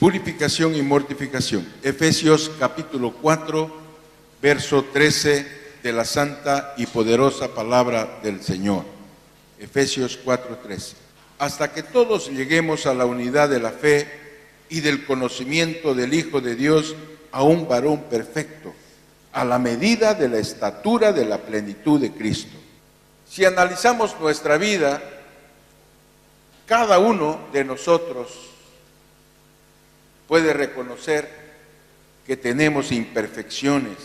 Purificación y mortificación. Efesios capítulo 4, verso 13 de la santa y poderosa palabra del Señor. Efesios 4:13. Hasta que todos lleguemos a la unidad de la fe y del conocimiento del Hijo de Dios, a un varón perfecto, a la medida de la estatura de la plenitud de Cristo. Si analizamos nuestra vida, cada uno de nosotros puede reconocer que tenemos imperfecciones,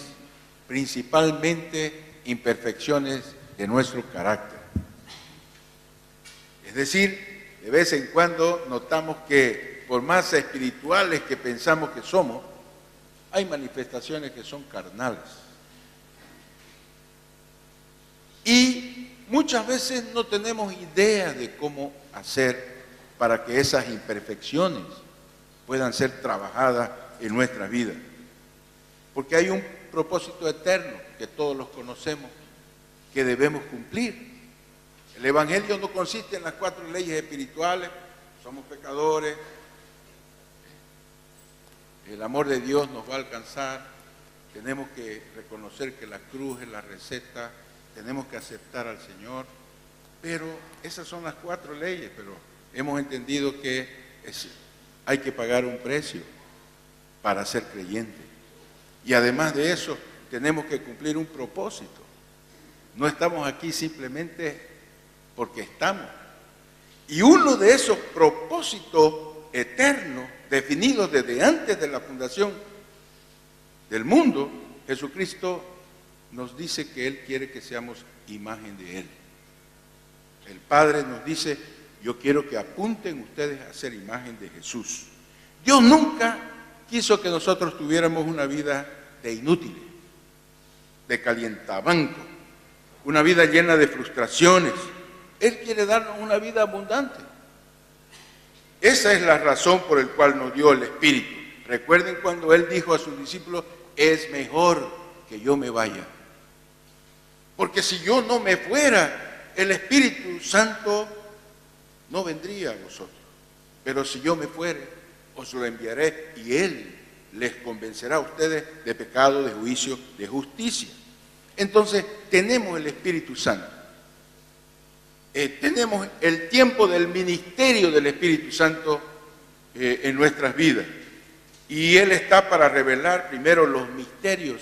principalmente imperfecciones de nuestro carácter. Es decir, de vez en cuando notamos que por más espirituales que pensamos que somos, hay manifestaciones que son carnales. Y muchas veces no tenemos idea de cómo hacer para que esas imperfecciones puedan ser trabajadas en nuestra vida. Porque hay un propósito eterno que todos los conocemos, que debemos cumplir. El Evangelio no consiste en las 4 leyes espirituales: somos pecadores, el amor de Dios nos va a alcanzar, tenemos que reconocer que la cruz es la receta, tenemos que aceptar al Señor. Pero esas son las 4 leyes, pero hemos entendido que hay que pagar un precio para ser creyente. Y además de eso, tenemos que cumplir un propósito. No estamos aquí simplemente porque estamos. Y uno de esos propósitos eternos, definidos desde antes de la fundación del mundo, Jesucristo nos dice que Él quiere que seamos imagen de Él. El Padre nos dice: yo quiero que apunten ustedes a ser imagen de Jesús. Dios nunca quiso que nosotros tuviéramos una vida de inútiles, de calientabanco, una vida llena de frustraciones. Él quiere darnos una vida abundante. Esa es la razón por la cual nos dio el Espíritu. Recuerden cuando Él dijo a sus discípulos: es mejor que yo me vaya. Porque si yo no me fuera, el Espíritu Santo no vendría a vosotros. Pero si yo me fuere, os lo enviaré, y Él les convencerá a ustedes de pecado, de juicio, de justicia. Entonces, tenemos el Espíritu Santo. Tenemos el tiempo del ministerio del Espíritu Santo en nuestras vidas. Y Él está para revelar primero los misterios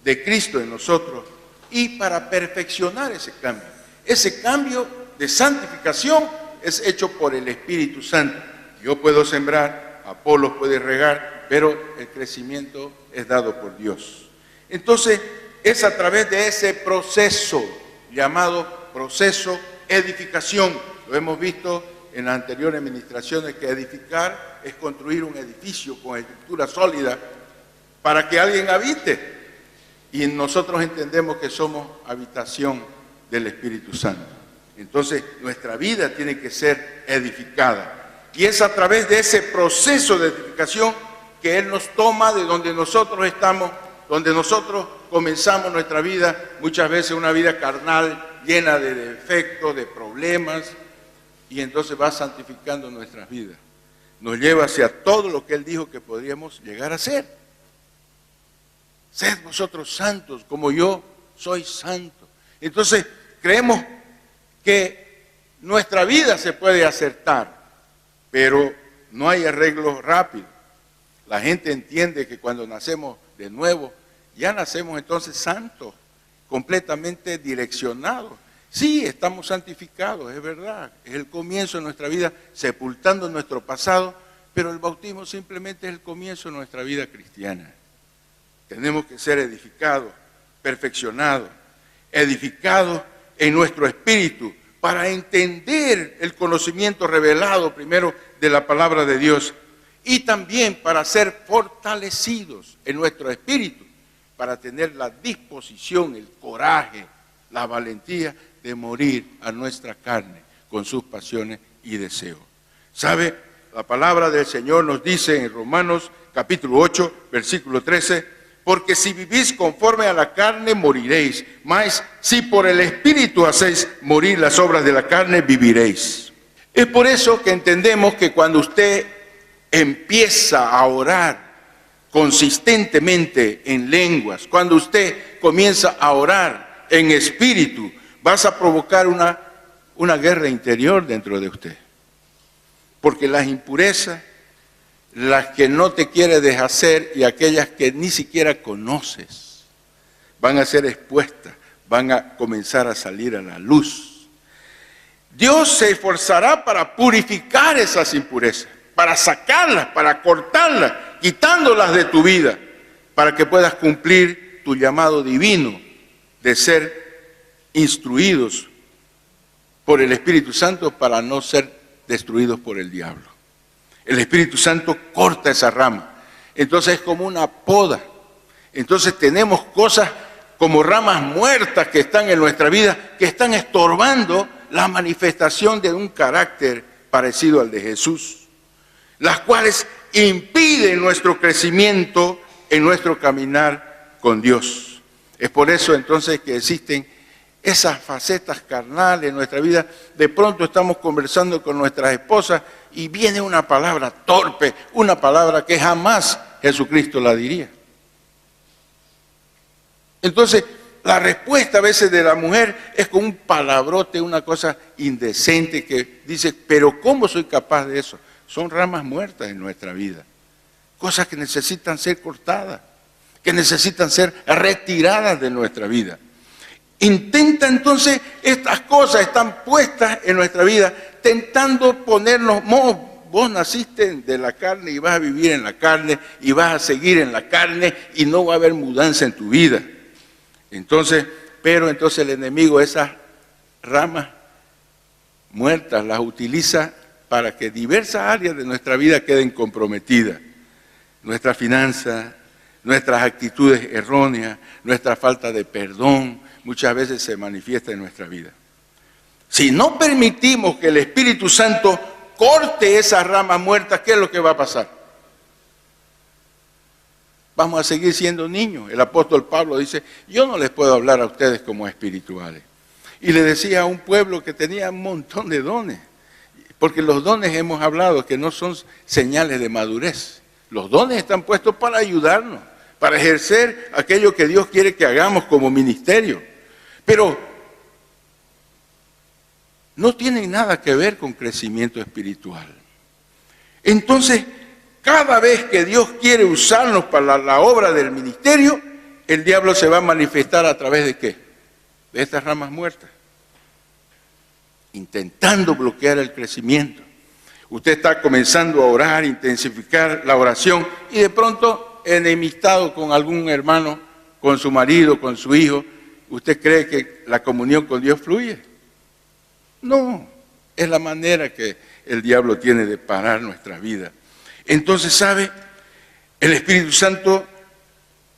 de Cristo en nosotros y para perfeccionar ese cambio. Ese cambio de santificación es hecho por el Espíritu Santo. Yo puedo sembrar, Apolos puede regar, pero el crecimiento es dado por Dios. Entonces, es a través de ese proceso llamado proceso edificación. Lo hemos visto en las anteriores administraciones, que edificar es construir un edificio con estructura sólida para que alguien habite. Y nosotros entendemos que somos habitación del Espíritu Santo. Entonces, nuestra vida tiene que ser edificada. Y es a través de ese proceso de edificación que Él nos toma de donde nosotros estamos, donde nosotros comenzamos nuestra vida, muchas veces una vida carnal, llena de defectos, de problemas, y entonces va santificando nuestras vidas. Nos lleva hacia todo lo que Él dijo que podríamos llegar a ser. Sed vosotros santos, como yo soy santo. Entonces, creemos que nuestra vida se puede acertar, pero no hay arreglo rápido. La gente entiende que cuando nacemos de nuevo, ya nacemos entonces santos, completamente direccionados. Sí, estamos santificados, es verdad, es el comienzo de nuestra vida, sepultando nuestro pasado, pero el bautismo simplemente es el comienzo de nuestra vida cristiana. Tenemos que ser edificados, perfeccionados, edificados en nuestro espíritu, para entender el conocimiento revelado primero de la palabra de Dios, y también para ser fortalecidos en nuestro espíritu, para tener la disposición, el coraje, la valentía de morir a nuestra carne con sus pasiones y deseos. ¿Sabe? La palabra del Señor nos dice en Romanos capítulo 8, versículo 13: porque si vivís conforme a la carne, moriréis, mas si por el Espíritu hacéis morir las obras de la carne, viviréis. Es por eso que entendemos que cuando usted empieza a orar consistentemente en lenguas, cuando usted comienza a orar en espíritu, vas a provocar una guerra interior dentro de usted. Porque las impurezas, las que no te quieres deshacer y aquellas que ni siquiera conoces, van a ser expuestas, van a comenzar a salir a la luz. Dios se esforzará para purificar esas impurezas, para sacarlas, para cortarlas, quitándolas de tu vida, para que puedas cumplir tu llamado divino de ser instruidos por el Espíritu Santo para no ser destruidos por el diablo. El Espíritu Santo corta esa rama. Entonces es como una poda. Entonces tenemos cosas como ramas muertas que están en nuestra vida, que están estorbando la manifestación de un carácter parecido al de Jesús, las cuales impiden nuestro crecimiento en nuestro caminar con Dios. Es por eso entonces que existen esas facetas carnales en nuestra vida. De pronto estamos conversando con nuestras esposas y viene una palabra torpe, una palabra que jamás Jesucristo la diría. Entonces, la respuesta a veces de la mujer es con un palabrote, una cosa indecente que dice, pero ¿cómo soy capaz de eso? Son ramas muertas en nuestra vida, cosas que necesitan ser cortadas, que necesitan ser retiradas de nuestra vida. Intenta entonces, estas cosas están puestas en nuestra vida, tentando ponernos, vos naciste de la carne y vas a vivir en la carne y vas a seguir en la carne y no va a haber mudanza en tu vida. Entonces, pero entonces el enemigo esas ramas muertas las utiliza para que diversas áreas de nuestra vida queden comprometidas. Nuestra finanza, nuestras actitudes erróneas, nuestra falta de perdón, muchas veces se manifiesta en nuestra vida. Si no permitimos que el Espíritu Santo corte esas ramas muertas, ¿qué es lo que va a pasar? Vamos a seguir siendo niños. El apóstol Pablo dice, yo no les puedo hablar a ustedes como espirituales. Y le decía a un pueblo que tenía un montón de dones, porque los dones hemos hablado que no son señales de madurez. Los dones están puestos para ayudarnos, para ejercer aquello que Dios quiere que hagamos como ministerio. Pero no tienen nada que ver con crecimiento espiritual. Entonces, cada vez que Dios quiere usarnos para la obra del ministerio, el diablo se va a manifestar a través de ¿qué? De estas ramas muertas, intentando bloquear el crecimiento. Usted está comenzando a orar, intensificar la oración y de pronto enemistado con algún hermano, con su marido, con su hijo, ¿usted cree que la comunión con Dios fluye? No, es la manera que el diablo tiene de parar nuestra vida. Entonces, ¿sabe? El Espíritu Santo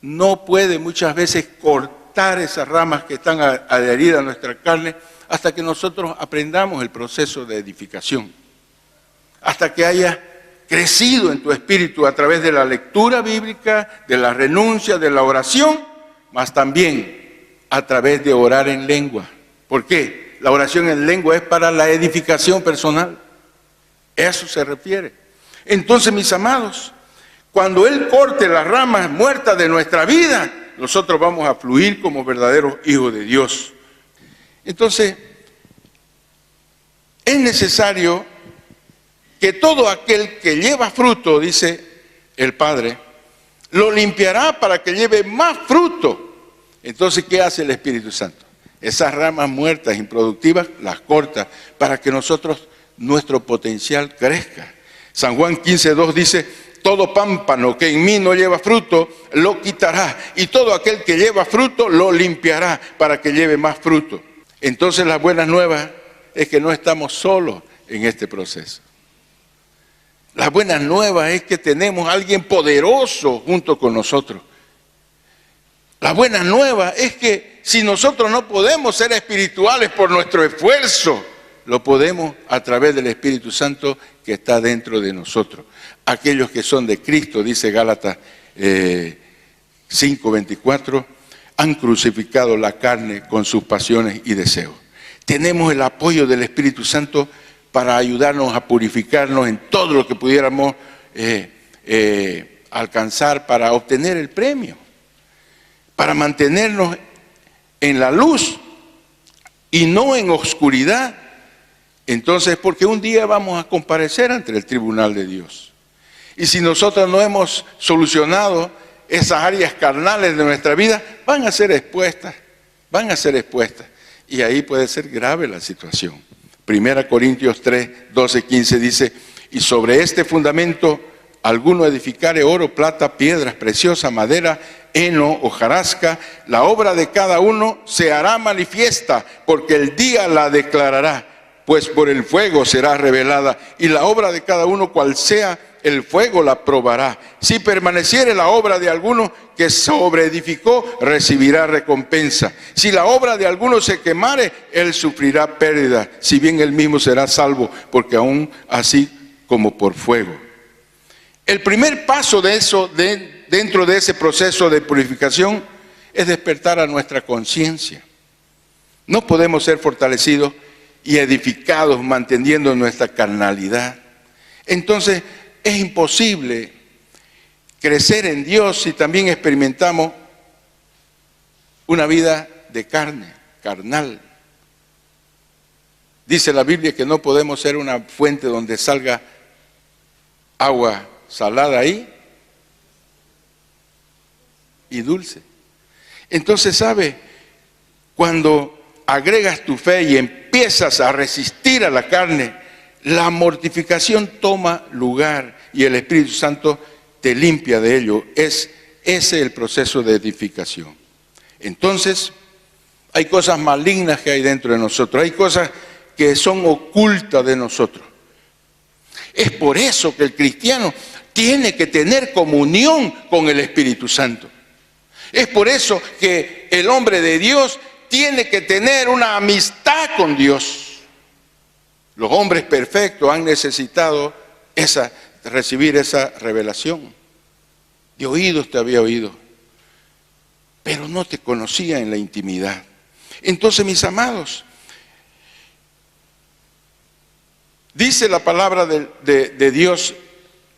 no puede muchas veces cortar esas ramas que están adheridas a nuestra carne hasta que nosotros aprendamos el proceso de edificación. Hasta que haya crecido en tu espíritu a través de la lectura bíblica, de la renuncia, de la oración, mas también a través de orar en lengua. ¿Por qué? La oración en lengua es para la edificación personal. Eso se refiere. Entonces, mis amados, cuando Él corte las ramas muertas de nuestra vida, nosotros vamos a fluir como verdaderos hijos de Dios. Entonces, es necesario que todo aquel que lleva fruto, dice el Padre, lo limpiará para que lleve más fruto. Entonces, ¿qué hace el Espíritu Santo? Esas ramas muertas, improductivas, las corta para que nuestro potencial crezca. San Juan 15:2 dice, todo pámpano que en mí no lleva fruto, lo quitará. Y todo aquel que lleva fruto, lo limpiará para que lleve más fruto. Entonces las buenas nuevas es que no estamos solos en este proceso. Las buenas nuevas es que tenemos a alguien poderoso junto con nosotros. La buena nueva es que si nosotros no podemos ser espirituales por nuestro esfuerzo, lo podemos a través del Espíritu Santo que está dentro de nosotros. Aquellos que son de Cristo, dice Gálatas 5:24, han crucificado la carne con sus pasiones y deseos. Tenemos el apoyo del Espíritu Santo para ayudarnos a purificarnos en todo lo que pudiéramos alcanzar para obtener el premio, para mantenernos en la luz y no en oscuridad. Entonces, porque un día vamos a comparecer ante el tribunal de Dios. Y si nosotros no hemos solucionado esas áreas carnales de nuestra vida, van a ser expuestas. Y ahí puede ser grave la situación. 1 Corintios 3, 12, 15 dice, y sobre este fundamento alguno edificare oro, plata, piedras preciosas, madera, heno, hojarasca, la obra de cada uno se hará manifiesta, porque el día la declarará, pues por el fuego será revelada, y la obra de cada uno, cual sea el fuego, la probará. Si permaneciere la obra de alguno que sobreedificó, recibirá recompensa. Si la obra de alguno se quemare, él sufrirá pérdida, si bien él mismo será salvo, porque aún así como por fuego. El primer paso de eso, dentro de ese proceso de purificación, es despertar a nuestra conciencia. No podemos ser fortalecidos y edificados manteniendo nuestra carnalidad. Entonces, es imposible crecer en Dios si también experimentamos una vida de carne, carnal. Dice la Biblia que no podemos ser una fuente donde salga agua salada ahí y dulce. Entonces, ¿sabe? Cuando agregas tu fe y empiezas a resistir a la carne, la mortificación toma lugar y el Espíritu Santo te limpia de ello. Ese es el proceso de edificación. Entonces, hay cosas malignas que hay dentro de nosotros, hay cosas que son ocultas de nosotros. Es por eso que el cristiano tiene que tener comunión con el Espíritu Santo. Es por eso que el hombre de Dios tiene que tener una amistad con Dios. Los hombres perfectos han necesitado recibir esa revelación. De oídos te había oído, pero no te conocía en la intimidad. Entonces, mis amados, dice la palabra de Dios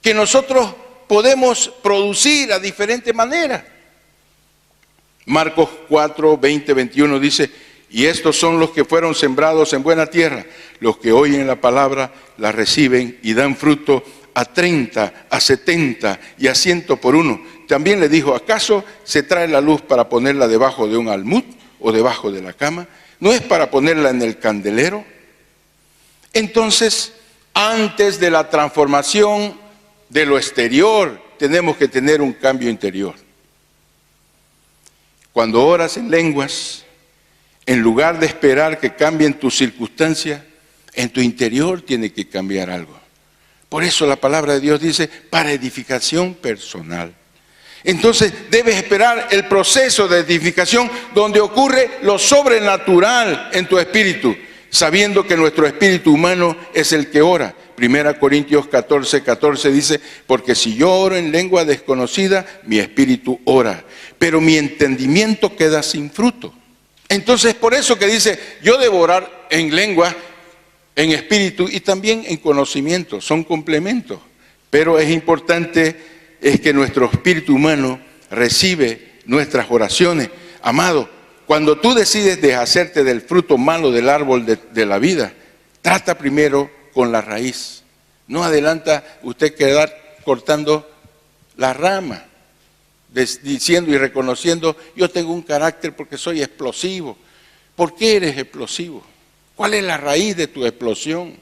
que nosotros podemos producir a diferentes maneras. Marcos 4, 20, 21 dice, y estos son los que fueron sembrados en buena tierra, los que oyen la palabra, la reciben y dan fruto a 30, a 70 y a 100 por uno. También le dijo, ¿acaso se trae la luz para ponerla debajo de un almud o debajo de la cama? ¿No es para ponerla en el candelero? Entonces, antes de la transformación de lo exterior, tenemos que tener un cambio interior. Cuando oras en lenguas, en lugar de esperar que cambien tus circunstancias, en tu interior tiene que cambiar algo. Por eso la palabra de Dios dice, para edificación personal. Entonces debes esperar el proceso de edificación donde ocurre lo sobrenatural en tu espíritu, sabiendo que nuestro espíritu humano es el que ora. 1 Corintios 14, 14 dice, porque si yo oro en lengua desconocida, mi espíritu ora, pero mi entendimiento queda sin fruto. Entonces, por eso que dice, yo debo orar en lengua, en espíritu y también en conocimiento, son complementos. Pero es importante que nuestro espíritu humano recibe nuestras oraciones. Amado, cuando tú decides deshacerte del fruto malo del árbol de la vida, trata primero con la raíz. No adelanta usted quedar cortando la rama, diciendo y reconociendo, yo tengo un carácter porque soy explosivo. ¿Por qué eres explosivo? ¿Cuál es la raíz de tu explosión?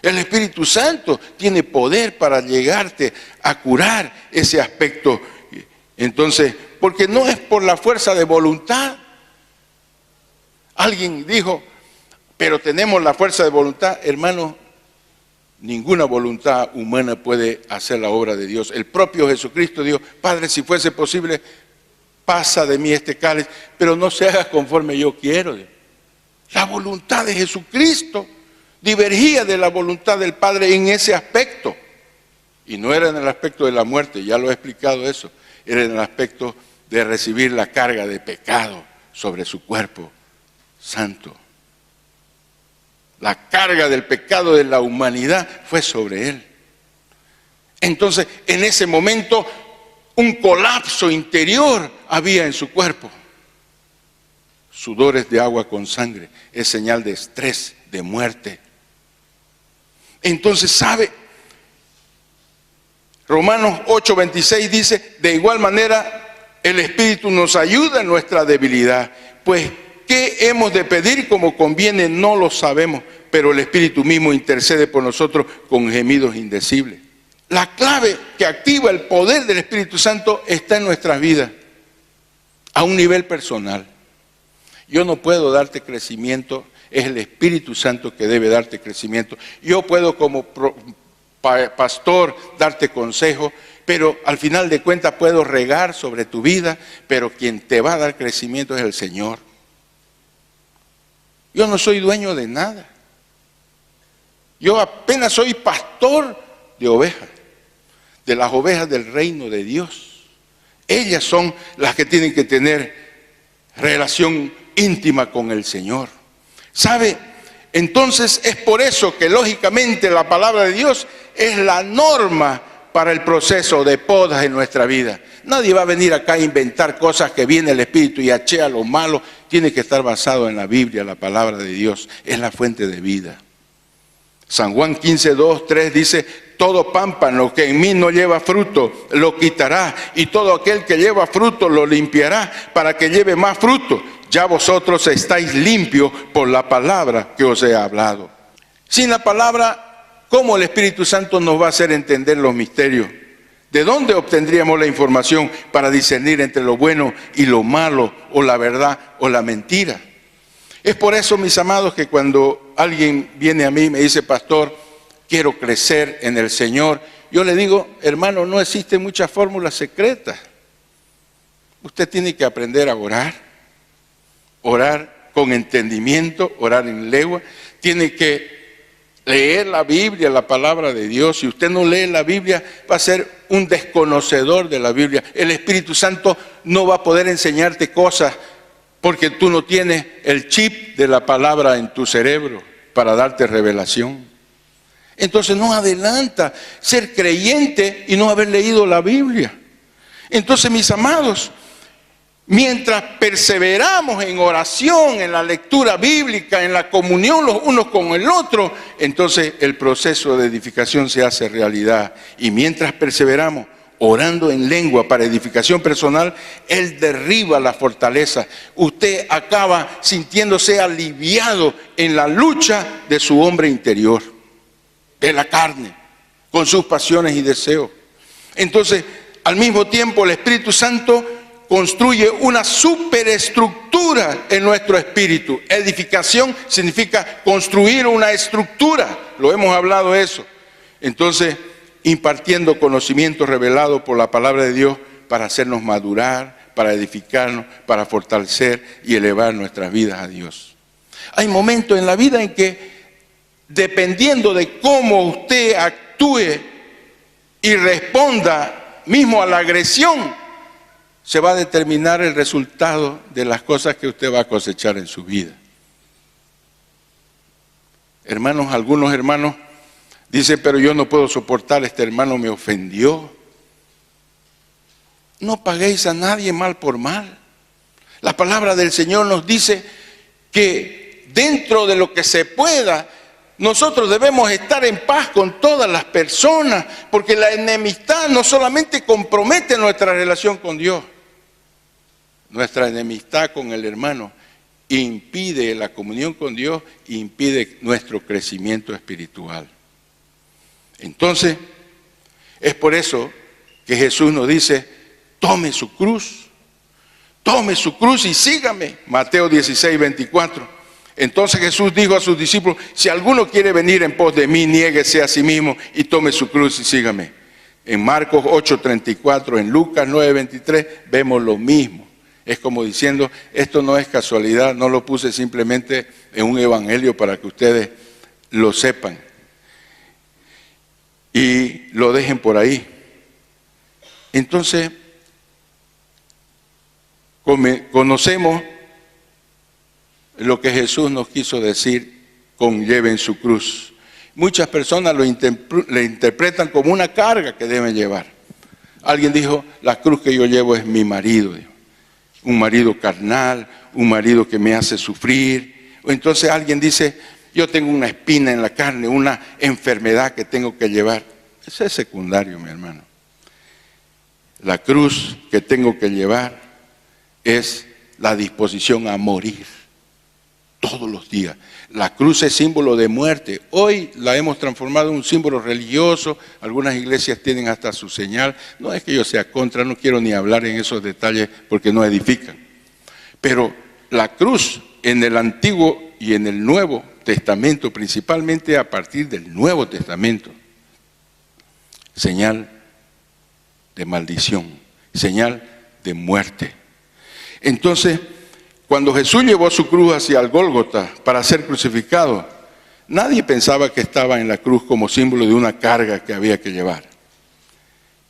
El Espíritu Santo tiene poder para llegarte a curar ese aspecto. Entonces, porque no es por la fuerza de voluntad. Alguien dijo, pero tenemos la fuerza de voluntad. Hermano, ninguna voluntad humana puede hacer la obra de Dios. El propio Jesucristo dijo, Padre, si fuese posible, pasa de mí este cáliz, pero no se haga conforme yo quiero. La voluntad de Jesucristo divergía de la voluntad del Padre en ese aspecto. Y no era en el aspecto de la muerte, ya lo he explicado eso. Era en el aspecto de recibir la carga de pecado sobre su cuerpo santo. La carga del pecado de la humanidad fue sobre él. Entonces, en ese momento, un colapso interior había en su cuerpo. Sudores de agua con sangre es señal de estrés, de muerte. Entonces, ¿sabe? Romanos 8:26 dice, de igual manera, el Espíritu nos ayuda en nuestra debilidad. Pues, ¿qué hemos de pedir como conviene? No lo sabemos, pero el Espíritu mismo intercede por nosotros con gemidos indecibles. La clave que activa el poder del Espíritu Santo está en nuestras vidas, a un nivel personal. Yo no puedo darte crecimiento, es el Espíritu Santo que debe darte crecimiento. Yo puedo como pastor darte consejo, pero al final de cuentas puedo regar sobre tu vida, pero quien te va a dar crecimiento es el Señor. Yo no soy dueño de nada. Yo apenas soy pastor de ovejas, de las ovejas del reino de Dios. Ellas son las que tienen que tener relación íntima con el Señor. ¿Sabe? Entonces es por eso que lógicamente la palabra de Dios es la norma para el proceso de podas en nuestra vida. Nadie va a venir acá a inventar cosas que viene el Espíritu y achea lo malo. Tiene que estar basado en la Biblia, la palabra de Dios. Es la fuente de vida. San Juan 15:2-3 dice, todo pámpano que en mí no lleva fruto, lo quitará, y todo aquel que lleva fruto lo limpiará para que lleve más fruto. Ya vosotros estáis limpios por la palabra que os he hablado. Sin la palabra, ¿cómo el Espíritu Santo nos va a hacer entender los misterios? ¿De dónde obtendríamos la información para discernir entre lo bueno y lo malo, o la verdad o la mentira? Es por eso, mis amados, que cuando alguien viene a mí y me dice, pastor, quiero crecer en el Señor, yo le digo, hermano, no existen muchas fórmulas secretas. Usted tiene que aprender a orar con entendimiento, orar en lengua, tiene que leer la Biblia, la palabra de Dios. Si usted no lee la Biblia, va a ser un desconocedor de la Biblia. El Espíritu Santo no va a poder enseñarte cosas porque tú no tienes el chip de la palabra en tu cerebro para darte revelación. Entonces no adelanta ser creyente y no haber leído la Biblia. Entonces, mis amados, mientras perseveramos en oración, en la lectura bíblica, en la comunión los unos con el otro, entonces el proceso de edificación se hace realidad. Y mientras perseveramos orando en lengua para edificación personal, Él derriba la fortaleza. Usted acaba sintiéndose aliviado en la lucha de su hombre interior, de la carne, con sus pasiones y deseos. Entonces, al mismo tiempo, el Espíritu Santo construye una superestructura en nuestro espíritu. Edificación significa construir una estructura. Lo hemos hablado eso. Entonces, impartiendo conocimiento revelado por la palabra de Dios para hacernos madurar, para edificarnos, para fortalecer y elevar nuestras vidas a Dios. Hay momentos en la vida en que, dependiendo de cómo usted actúe y responda mismo a la agresión, se va a determinar el resultado de las cosas que usted va a cosechar en su vida. Hermanos, algunos hermanos dicen, pero yo no puedo soportar, este hermano me ofendió. No paguéis a nadie mal por mal. La palabra del Señor nos dice que dentro de lo que se pueda, nosotros debemos estar en paz con todas las personas, porque la enemistad no solamente compromete nuestra relación con Dios, nuestra enemistad con el hermano impide la comunión con Dios e impide nuestro crecimiento espiritual. Entonces, es por eso que Jesús nos dice, tome su cruz y sígame. Mateo 16:24. Entonces Jesús dijo a sus discípulos, si alguno quiere venir en pos de mí, niéguese a sí mismo y tome su cruz y sígame. En Marcos 8:34, en Lucas 9:23, vemos lo mismo. Es como diciendo, esto no es casualidad, no lo puse simplemente en un evangelio para que ustedes lo sepan y lo dejen por ahí. Entonces, conocemos lo que Jesús nos quiso decir con lleven su cruz. Muchas personas le interpretan como una carga que deben llevar. Alguien dijo, la cruz que yo llevo es mi marido. Un marido carnal, un marido que me hace sufrir. O entonces alguien dice, yo tengo una espina en la carne, una enfermedad que tengo que llevar. Eso es secundario, mi hermano. La cruz que tengo que llevar es la disposición a morir todos los días. La cruz es símbolo de muerte. Hoy la hemos transformado en un símbolo religioso. Algunas iglesias tienen hasta su señal. No es que yo sea contra, no quiero ni hablar en esos detalles porque no edifican. Pero la cruz en el Antiguo y en el Nuevo Testamento, principalmente a partir del Nuevo Testamento, señal de maldición, señal de muerte. Entonces, cuando Jesús llevó su cruz hacia el Gólgota para ser crucificado, nadie pensaba que estaba en la cruz como símbolo de una carga que había que llevar.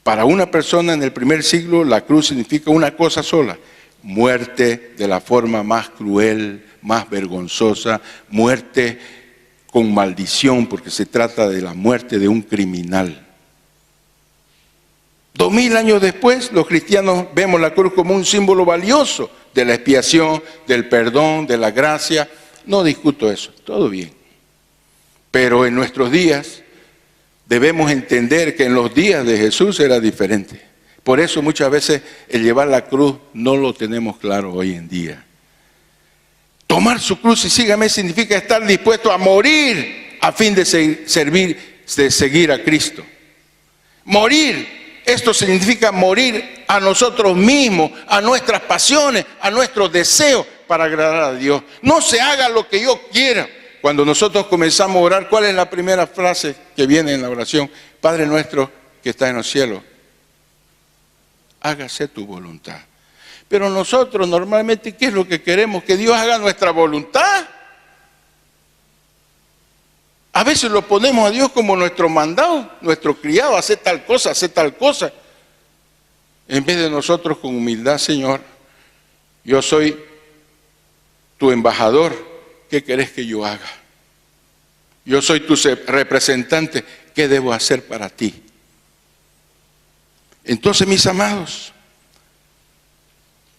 Para una persona en el primer siglo, la cruz significa una cosa sola: muerte de la forma más cruel, más vergonzosa, muerte con maldición, porque se trata de la muerte de un criminal. 2000 años después, los cristianos vemos la cruz como un símbolo valioso de la expiación, del perdón, de la gracia. No discuto eso, todo bien. Pero en nuestros días debemos entender que en los días de Jesús era diferente. Por eso muchas veces el llevar la cruz no lo tenemos claro hoy en día. Tomar su cruz y sígame significa estar dispuesto a morir a fin de seguir a Cristo. Morir. Esto significa morir a nosotros mismos, a nuestras pasiones, a nuestros deseos para agradar a Dios. No se haga lo que yo quiera. Cuando nosotros comenzamos a orar, ¿cuál es la primera frase que viene en la oración? Padre nuestro que está en los cielos, hágase tu voluntad. Pero nosotros normalmente, ¿qué es lo que queremos? Que Dios haga nuestra voluntad. A veces lo ponemos a Dios como nuestro mandado, nuestro criado, hacer tal cosa, hacer tal cosa. En vez de nosotros con humildad, Señor, yo soy tu embajador, ¿qué querés que yo haga? Yo soy tu representante, ¿qué debo hacer para ti? Entonces, mis amados,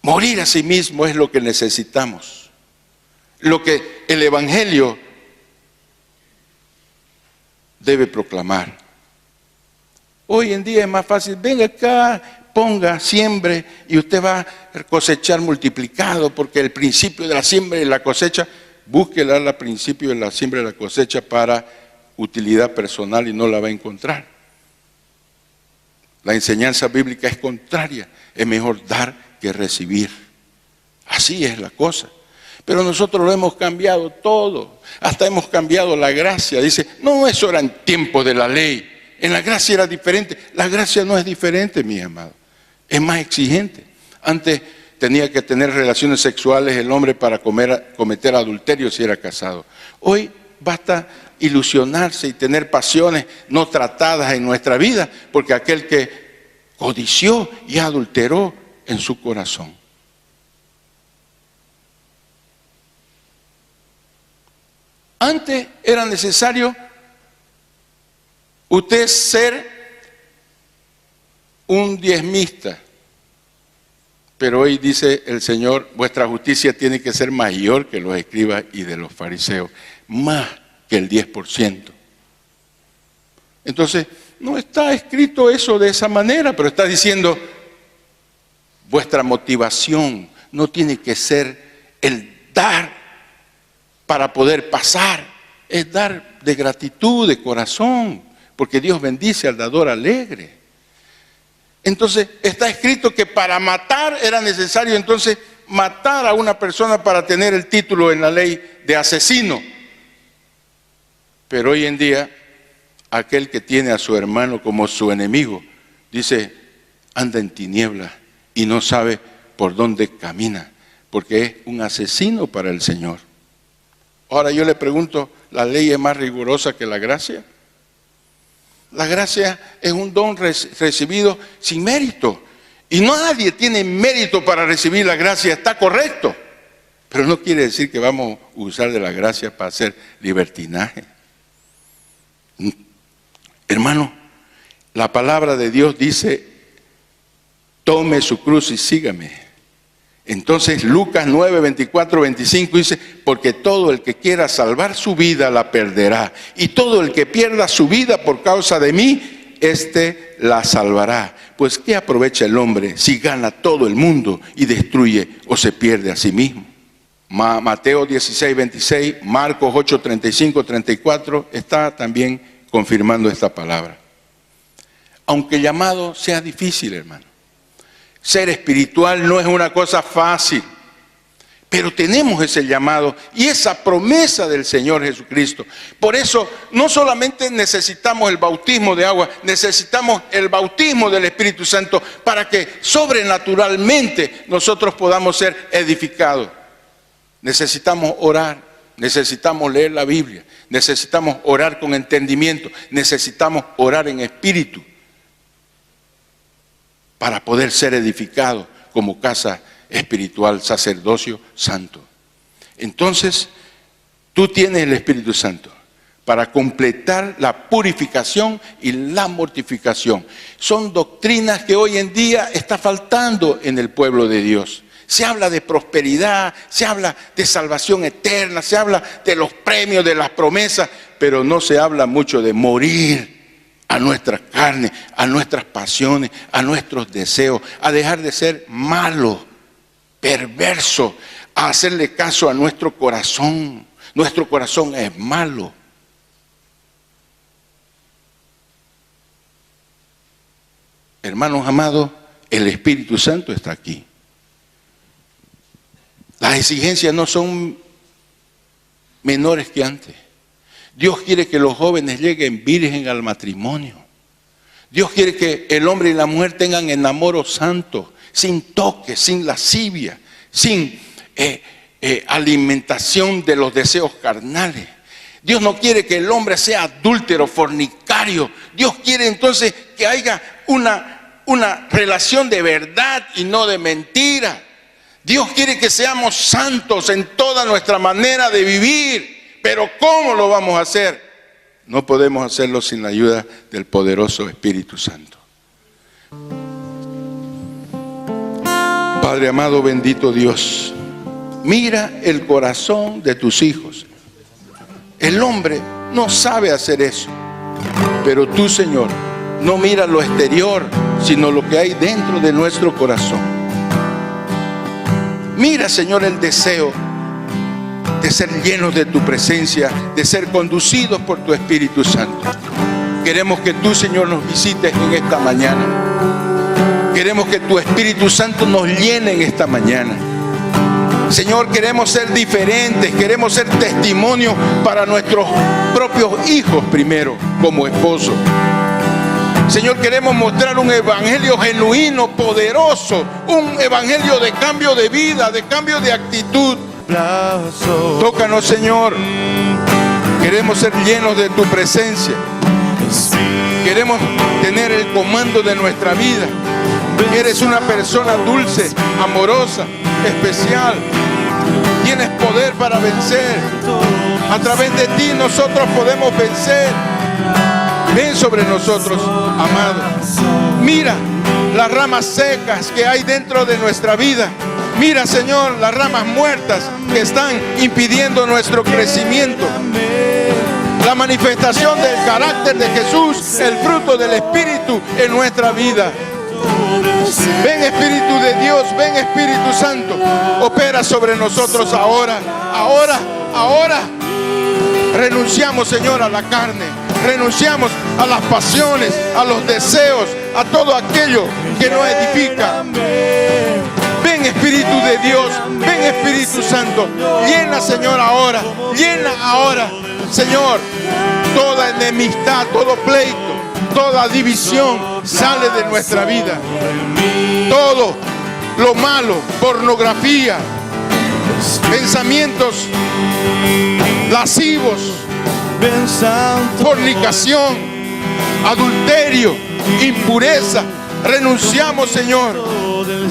morir a sí mismo es lo que necesitamos. Lo que el Evangelio debe proclamar. Hoy en día es más fácil, venga acá, ponga, siembre y usted va a cosechar multiplicado, porque el principio de la siembra y la cosecha, búsquela al principio de la siembra y la cosecha para utilidad personal y no la va a encontrar. La enseñanza bíblica es contraria, es mejor dar que recibir. Así es la cosa. Pero nosotros lo hemos cambiado todo, hasta hemos cambiado la gracia. Dice, no, eso era en tiempos de la ley, en la gracia era diferente. La gracia no es diferente, mis amados, es más exigente. Antes tenía que tener relaciones sexuales el hombre para cometer adulterio si era casado. Hoy basta ilusionarse y tener pasiones no tratadas en nuestra vida, porque aquel que codició y adulteró en su corazón. Antes era necesario usted ser un diezmista, pero hoy dice el Señor, vuestra justicia tiene que ser mayor que los escribas y de los fariseos, más que el 10%. Entonces, no está escrito eso de esa manera, pero está diciendo, vuestra motivación no tiene que ser el dar para poder pasar, es dar de gratitud, de corazón, porque Dios bendice al dador alegre. Entonces está escrito que para matar era necesario entonces matar a una persona para tener el título en la ley de asesino. Pero hoy en día aquel que tiene a su hermano como su enemigo, dice, anda en tinieblas y no sabe por dónde camina, porque es un asesino para el Señor. Ahora yo le pregunto, ¿la ley es más rigurosa que la gracia? La gracia es un don recibido sin mérito. Y nadie tiene mérito para recibir la gracia, está correcto. Pero no quiere decir que vamos a usar de la gracia para hacer libertinaje. Hermano, la palabra de Dios dice, tome su cruz y sígame. Entonces Lucas 9, 24, 25 dice, porque todo el que quiera salvar su vida la perderá, y todo el que pierda su vida por causa de mí, éste la salvará. Pues ¿qué aprovecha el hombre si gana todo el mundo y destruye o se pierde a sí mismo? Mateo 16, 26, Marcos 8, 35, 34 está también confirmando esta palabra. Aunque el llamado sea difícil, hermano, ser espiritual no es una cosa fácil, pero tenemos ese llamado y esa promesa del Señor Jesucristo. Por eso no solamente necesitamos el bautismo de agua, necesitamos el bautismo del Espíritu Santo para que sobrenaturalmente nosotros podamos ser edificados. Necesitamos orar, necesitamos leer la Biblia, necesitamos orar con entendimiento, necesitamos orar en espíritu, para poder ser edificado como casa espiritual, sacerdocio santo. Entonces, tú tienes el Espíritu Santo para completar la purificación y la mortificación. Son doctrinas que hoy en día está faltando en el pueblo de Dios. Se habla de prosperidad, se habla de salvación eterna, se habla de los premios, de las promesas, pero no se habla mucho de morir a nuestra carne, a nuestras pasiones, a nuestros deseos, a dejar de ser malos, perversos, a hacerle caso a nuestro corazón. Nuestro corazón es malo. Hermanos amados, el Espíritu Santo está aquí. Las exigencias no son menores que antes. Dios quiere que los jóvenes lleguen virgen al matrimonio. Dios quiere que el hombre y la mujer tengan enamoro santo, sin toque, sin lascivia, sin alimentación de los deseos carnales. Dios no quiere que el hombre sea adúltero, fornicario. Dios quiere entonces que haya una relación de verdad y no de mentira. Dios quiere que seamos santos en toda nuestra manera de vivir. Pero ¿cómo lo vamos a hacer? No podemos hacerlo sin la ayuda del poderoso Espíritu Santo. Padre amado, bendito Dios, mira el corazón de tus hijos. El hombre no sabe hacer eso, pero tú, Señor, no miras lo exterior, sino lo que hay dentro de nuestro corazón. Mira, Señor, el deseo de ser llenos de tu presencia, de ser conducidos por tu Espíritu Santo. Queremos que tú, Señor, nos visites en esta mañana. Queremos que tu Espíritu Santo nos llene en esta mañana. Señor, queremos ser diferentes, queremos ser testimonios para nuestros propios hijos primero, como esposos. Señor, queremos mostrar un evangelio genuino, poderoso, un evangelio de cambio de vida, de cambio de actitud. Tócanos, Señor. Queremos ser llenos de tu presencia. Queremos tener el comando de nuestra vida. Eres una persona dulce, amorosa, especial. Tienes poder para vencer. A través de ti nosotros podemos vencer. Ven sobre nosotros, amado. Mira las ramas secas que hay dentro de nuestra vida. Mira, Señor, las ramas muertas que están impidiendo nuestro crecimiento. La manifestación del carácter de Jesús, el fruto del Espíritu en nuestra vida. Ven, Espíritu de Dios, ven, Espíritu Santo. Opera sobre nosotros ahora, ahora. Renunciamos, Señor, a la carne. Renunciamos a las pasiones, a los deseos, a todo aquello que no edifica. Ven, Espíritu de Dios, ven, Espíritu Santo. Llena, Señor, ahora. Llena ahora, Señor. Toda enemistad, todo pleito, toda división sale de nuestra vida. Todo lo malo, pornografía, pensamientos lascivos, fornicación, adulterio, impureza. Renunciamos, Señor.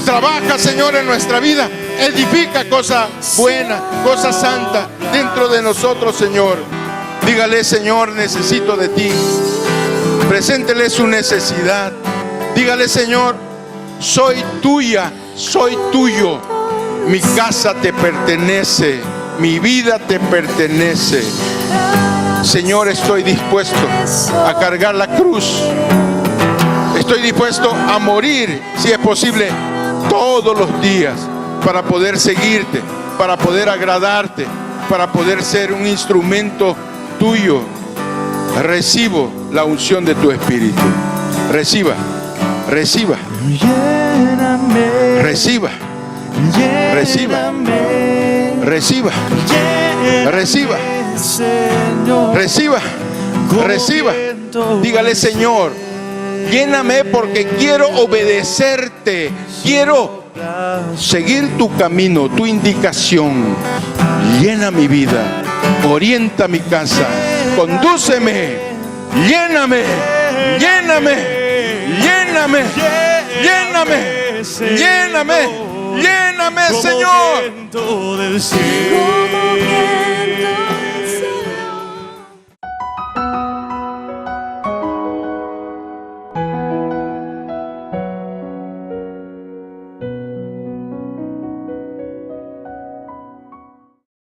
Trabaja, Señor, en nuestra vida. Edifica cosa buena, cosa santa dentro de nosotros, Señor. Dígale, Señor, necesito de ti. Preséntele su necesidad. Dígale: Señor, soy tuya, soy tuyo. Mi casa te pertenece, mi vida te pertenece. Señor, estoy dispuesto a cargar la cruz. Estoy dispuesto a morir, si es posible, todos los días, para poder seguirte, para poder agradarte, para poder ser un instrumento tuyo. Recibo la unción de tu Espíritu. Reciba, reciba, reciba, reciba, reciba, reciba, reciba, reciba. Dígale: Señor, lléname porque quiero obedecerte, quiero seguir tu camino, tu indicación. Llena mi vida, orienta mi casa, condúceme, lléname, lléname, lléname, lléname, lléname, lléname, Señor.